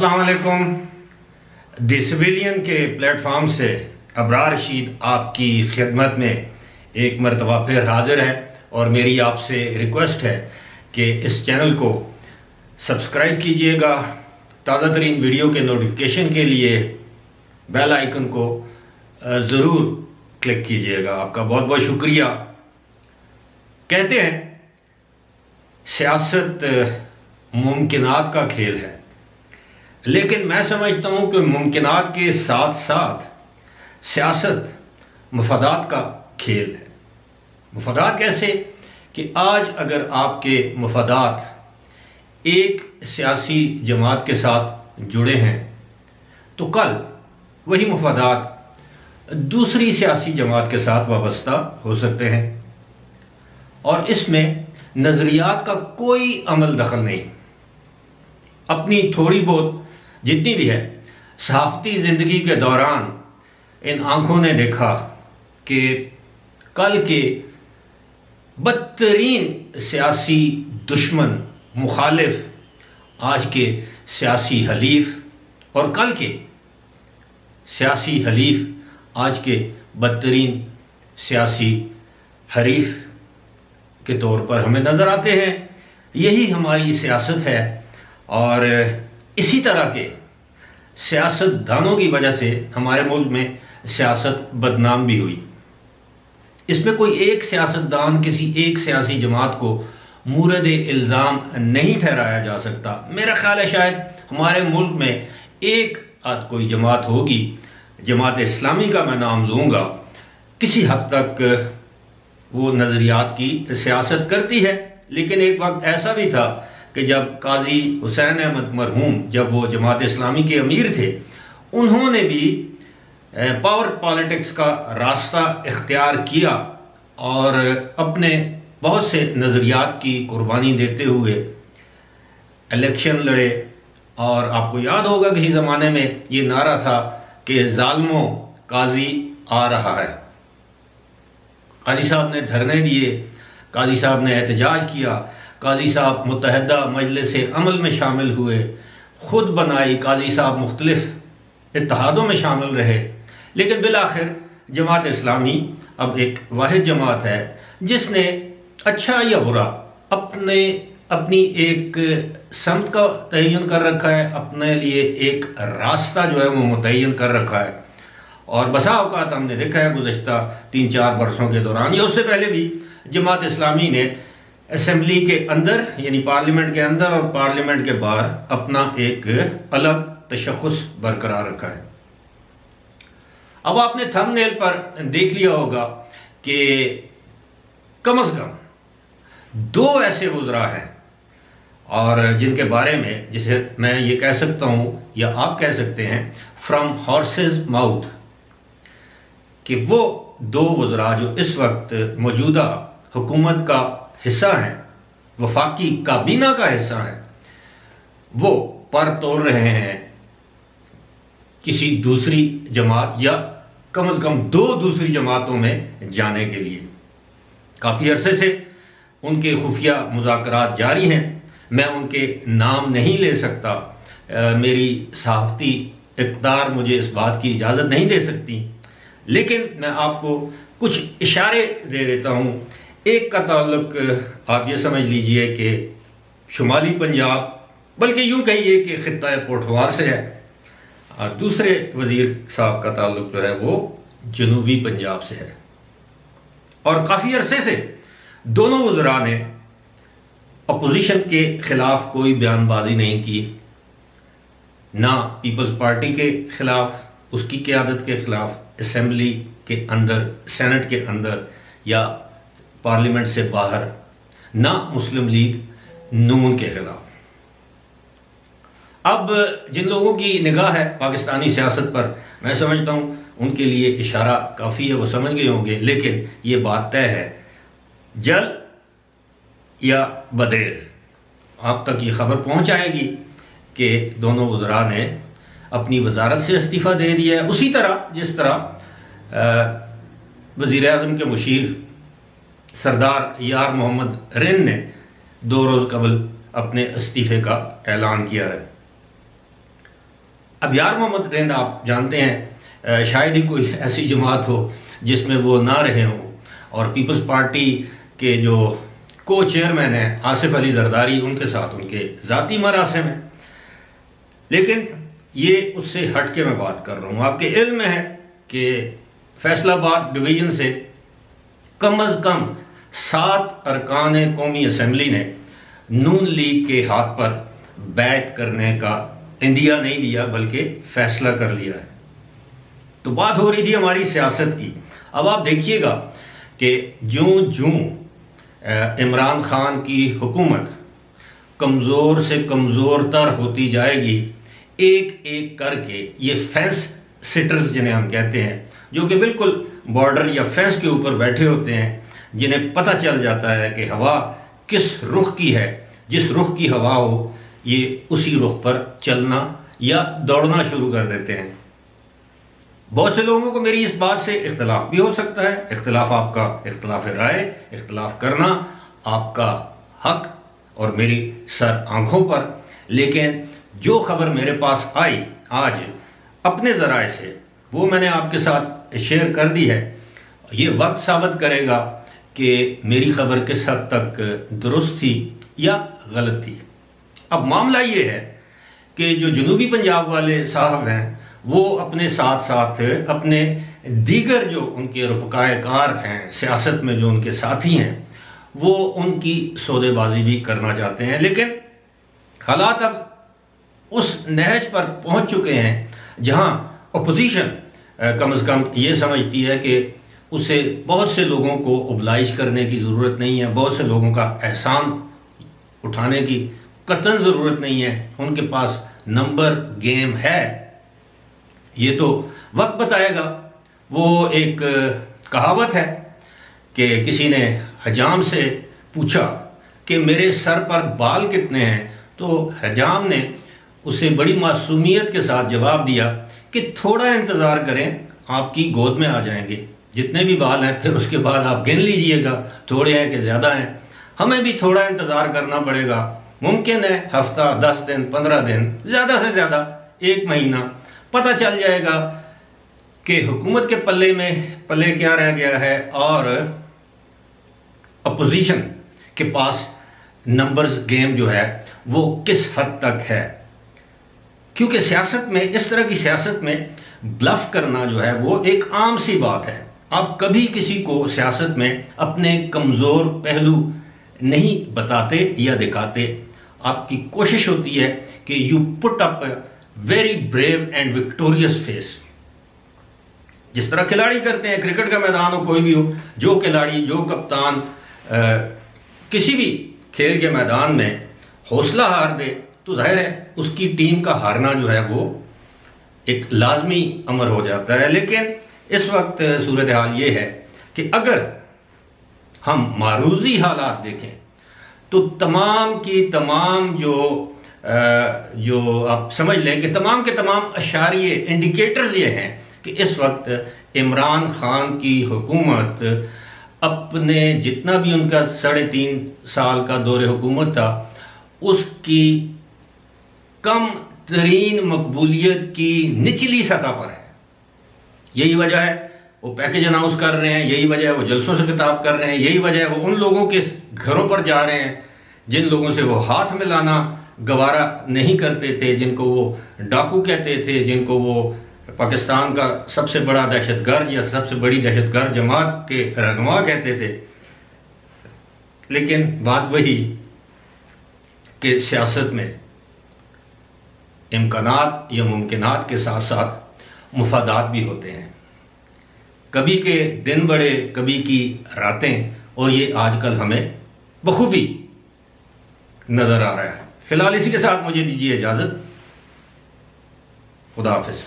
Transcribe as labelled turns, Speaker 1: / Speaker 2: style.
Speaker 1: السلام علیکم۔ دی سویلین کے پلیٹ فارم سے ابرار رشید آپ کی خدمت میں ایک مرتبہ پھر حاضر ہے، اور میری آپ سے ریکویسٹ ہے کہ اس چینل کو سبسکرائب کیجئے گا۔ تازہ ترین ویڈیو کے نوٹیفیکیشن کے لیے بیل آئیکن کو ضرور کلک کیجئے گا۔ آپ کا بہت بہت شکریہ۔ کہتے ہیں سیاست ممکنات کا کھیل ہے، لیکن میں سمجھتا ہوں کہ ممکنات کے ساتھ ساتھ سیاست مفادات کا کھیل ہے۔ مفادات کیسے؟ کہ آج اگر آپ کے مفادات ایک سیاسی جماعت کے ساتھ جڑے ہیں تو کل وہی مفادات دوسری سیاسی جماعت کے ساتھ وابستہ ہو سکتے ہیں، اور اس میں نظریات کا کوئی عمل دخل نہیں۔ اپنی تھوڑی بہت جتنی بھی ہے صحافتی زندگی کے دوران ان آنکھوں نے دیکھا کہ کل کے بدترین سیاسی دشمن مخالف آج کے سیاسی حلیف، اور کل کے سیاسی حلیف آج کے بدترین سیاسی حریف کے طور پر ہمیں نظر آتے ہیں۔ یہی ہماری سیاست ہے، اور اسی طرح کے سیاست دانوں کی وجہ سے ہمارے ملک میں سیاست بدنام بھی ہوئی۔ اس میں کوئی ایک سیاست دان کسی ایک سیاسی جماعت کو مورد الزام نہیں ٹھہرایا جا سکتا۔ میرا خیال ہے شاید ہمارے ملک میں ایک آدھ کوئی جماعت ہوگی، جماعت اسلامی کا میں نام لوں گا، کسی حد تک وہ نظریات کی سیاست کرتی ہے۔ لیکن ایک وقت ایسا بھی تھا کہ جب قاضی حسین احمد مرحوم جب وہ جماعت اسلامی کے امیر تھے، انہوں نے بھی پاور پالیٹکس کا راستہ اختیار کیا اور اپنے بہت سے نظریات کی قربانی دیتے ہوئے الیکشن لڑے۔ اور آپ کو یاد ہوگا کسی زمانے میں یہ نعرہ تھا کہ ظالموں قاضی آ رہا ہے۔ قاضی صاحب نے دھرنے دیے، قاضی صاحب نے احتجاج کیا، قاضی صاحب متحدہ مجلس عمل میں شامل ہوئے، خود بنائی، قاضی صاحب مختلف اتحادوں میں شامل رہے، لیکن بالآخر جماعت اسلامی اب ایک واحد جماعت ہے جس نے اچھا یا برا اپنی ایک سمت کا تعین کر رکھا ہے، اپنے لیے ایک راستہ جو ہے وہ متعین کر رکھا ہے۔ اور بسا اوقات ہم نے دیکھا ہے گزشتہ 3-4 برسوں کے دوران یا اس سے پہلے بھی جماعت اسلامی نے اسمبلی کے اندر یعنی پارلیمنٹ کے اندر اور پارلیمنٹ کے باہر اپنا ایک الگ تشخص برقرار رکھا ہے۔ اب آپ نے تھم نیل پر دیکھ لیا ہوگا کہ کم از کم 2 ایسے وزراء ہیں، اور جن کے بارے میں جسے میں یہ کہہ سکتا ہوں یا آپ کہہ سکتے ہیں فرام ہارسز ماؤتھ، کہ وہ 2 وزراء جو اس وقت موجودہ حکومت کا حصہ ہیں، وفاقی کابینہ کا حصہ ہیں، وہ پر توڑ رہے ہیں کسی دوسری جماعت یا کم از کم 2 دوسری جماعتوں میں جانے کے لیے۔ کافی عرصے سے ان کے خفیہ مذاکرات جاری ہیں، میں ان کے نام نہیں لے سکتا، میری صحافتی اقدار مجھے اس بات کی اجازت نہیں دے سکتی، لیکن میں آپ کو کچھ اشارے دے دیتا ہوں۔ ایک کا تعلق آپ یہ سمجھ لیجئے کہ شمالی پنجاب، بلکہ یوں کہیے کہ خطہ پوٹھوار سے ہے، دوسرے وزیر صاحب کا تعلق جو ہے وہ جنوبی پنجاب سے ہے۔ اور کافی عرصے سے دونوں وزراء نے اپوزیشن کے خلاف کوئی بیان بازی نہیں کی، نہ پیپلز پارٹی کے خلاف، اس کی قیادت کے خلاف اسمبلی کے اندر، سینٹ کے اندر یا پارلیمنٹ سے باہر، نہ مسلم لیگ نون کے خلاف۔ اب جن لوگوں کی نگاہ ہے پاکستانی سیاست پر، میں سمجھتا ہوں ان کے لیے اشارہ کافی ہے، وہ سمجھ گئے ہوں گے، لیکن یہ بات طے ہے جلد یا بدیر آپ تک یہ خبر پہنچ جائے گی کہ دونوں وزراء نے اپنی وزارت سے استعفیٰ دے دیا ہے، اسی طرح جس طرح وزیر اعظم کے مشیر سردار یار محمد رین نے 2 روز قبل اپنے استعفے کا اعلان کیا ہے۔ اب یار محمد رند آپ جانتے ہیں شاید ہی کوئی ایسی جماعت ہو جس میں وہ نہ رہے ہوں، اور پیپلز پارٹی کے جو کو چیئرمین ہیں آصف علی زرداری، ان کے ساتھ ان کے ذاتی مراسم ہیں، لیکن یہ اس سے ہٹ کے میں بات کر رہا ہوں۔ آپ کے علم میں ہے کہ فیصل آباد ڈویژن سے کم از کم 7 ارکان قومی اسمبلی نے نون لیگ کے ہاتھ پر بیعت کرنے کا عندیہ نہیں دیا بلکہ فیصلہ کر لیا ہے۔ تو بات ہو رہی تھی ہماری سیاست کی۔ اب آپ دیکھیے گا کہ جوں عمران خان کی حکومت کمزور سے کمزور تر ہوتی جائے گی، ایک ایک کر کے یہ فینس سٹرز جنہیں ہم کہتے ہیں، جو کہ بالکل بارڈر یا فینس کے اوپر بیٹھے ہوتے ہیں، جنہیں پتہ چل جاتا ہے کہ ہوا کس رخ کی ہے، جس رخ کی ہوا ہو یہ اسی رخ پر چلنا یا دوڑنا شروع کر دیتے ہیں۔ بہت سے لوگوں کو میری اس بات سے اختلاف بھی ہو سکتا ہے، اختلاف آپ کا، اختلاف رائے، اختلاف کرنا آپ کا حق اور میری سر آنکھوں پر، لیکن جو خبر میرے پاس آئی آج اپنے ذرائع سے وہ میں نے آپ کے ساتھ شیئر کر دی ہے۔ یہ وقت ثابت کرے گا کہ میری خبر کس حد تک درست تھی یا غلط تھی۔ اب معاملہ یہ ہے کہ جو جنوبی پنجاب والے صاحب ہیں وہ اپنے ساتھ ساتھ اپنے دیگر جو ان کے رفقائے کار ہیں سیاست میں، جو ان کے ساتھی ہیں، وہ ان کی سودے بازی بھی کرنا چاہتے ہیں، لیکن حالات اب اس نہج پر پہنچ چکے ہیں جہاں اپوزیشن کم از کم یہ سمجھتی ہے کہ اسے بہت سے لوگوں کو اوبلائش کرنے کی ضرورت نہیں ہے، بہت سے لوگوں کا احسان اٹھانے کی قطعاً ضرورت نہیں ہے، ان کے پاس نمبر گیم ہے۔ یہ تو وقت بتائے گا۔ وہ ایک کہاوت ہے کہ کسی نے حجام سے پوچھا کہ میرے سر پر بال کتنے ہیں، تو حجام نے اسے بڑی معصومیت کے ساتھ جواب دیا کہ تھوڑا انتظار کریں، آپ کی گود میں آ جائیں گے، جتنے بھی بال ہیں پھر اس کے بعد آپ گن لیجئے گا، تھوڑے ہیں کہ زیادہ ہیں، ہمیں بھی تھوڑا انتظار کرنا پڑے گا، ممکن ہے ہفتہ، 10 دن، 15 دن، زیادہ سے زیادہ 1 مہینہ، پتہ چل جائے گا کہ حکومت کے پلے کیا رہ گیا ہے اور اپوزیشن کے پاس نمبرز گیم جو ہے وہ کس حد تک ہے۔ کیونکہ سیاست میں، اس طرح کی سیاست میں بلف کرنا جو ہے وہ ایک عام سی بات ہے۔ آپ کبھی کسی کو سیاست میں اپنے کمزور پہلو نہیں بتاتے یا دکھاتے، آپ کی کوشش ہوتی ہے کہ you put up a very brave and victorious face, جس طرح کھلاڑی کرتے ہیں، کرکٹ کا میدان ہو، کوئی بھی ہو، جو کھلاڑی، جو کپتان کسی بھی کھیل کے میدان میں حوصلہ ہار دے تو ظاہر ہے اس کی ٹیم کا ہارنا جو ہے وہ ایک لازمی امر ہو جاتا ہے۔ لیکن اس وقت صورتحال یہ ہے کہ اگر ہم معروضی حالات دیکھیں تو تمام کی تمام جو آپ سمجھ لیں کہ تمام کے تمام اشاریے، انڈیکیٹرز یہ ہیں کہ اس وقت عمران خان کی حکومت اپنے جتنا بھی ان کا 3.5 سال کا دور حکومت تھا، اس کی کم ترین مقبولیت کی نچلی سطح پر ہے۔ یہی وجہ ہے وہ پیکج اناؤنس کر رہے ہیں، یہی وجہ ہے وہ جلسوں سے خطاب کر رہے ہیں، یہی وجہ ہے وہ ان لوگوں کے گھروں پر جا رہے ہیں جن لوگوں سے وہ ہاتھ ملانا گوارا نہیں کرتے تھے، جن کو وہ ڈاکو کہتے تھے، جن کو وہ پاکستان کا سب سے بڑا دہشت گرد یا سب سے بڑی دہشت گرد جماعت کے رہنما کہتے تھے۔ لیکن بات وہی کہ سیاست میں امکانات یا ممکنات کے ساتھ ساتھ مفادات بھی ہوتے ہیں، کبھی کے دن بڑے، کبھی کی راتیں، اور یہ آج کل ہمیں بخوبی نظر آ رہا ہے۔ فی الحال اسی کے ساتھ مجھے دیجیے اجازت، خدا حافظ۔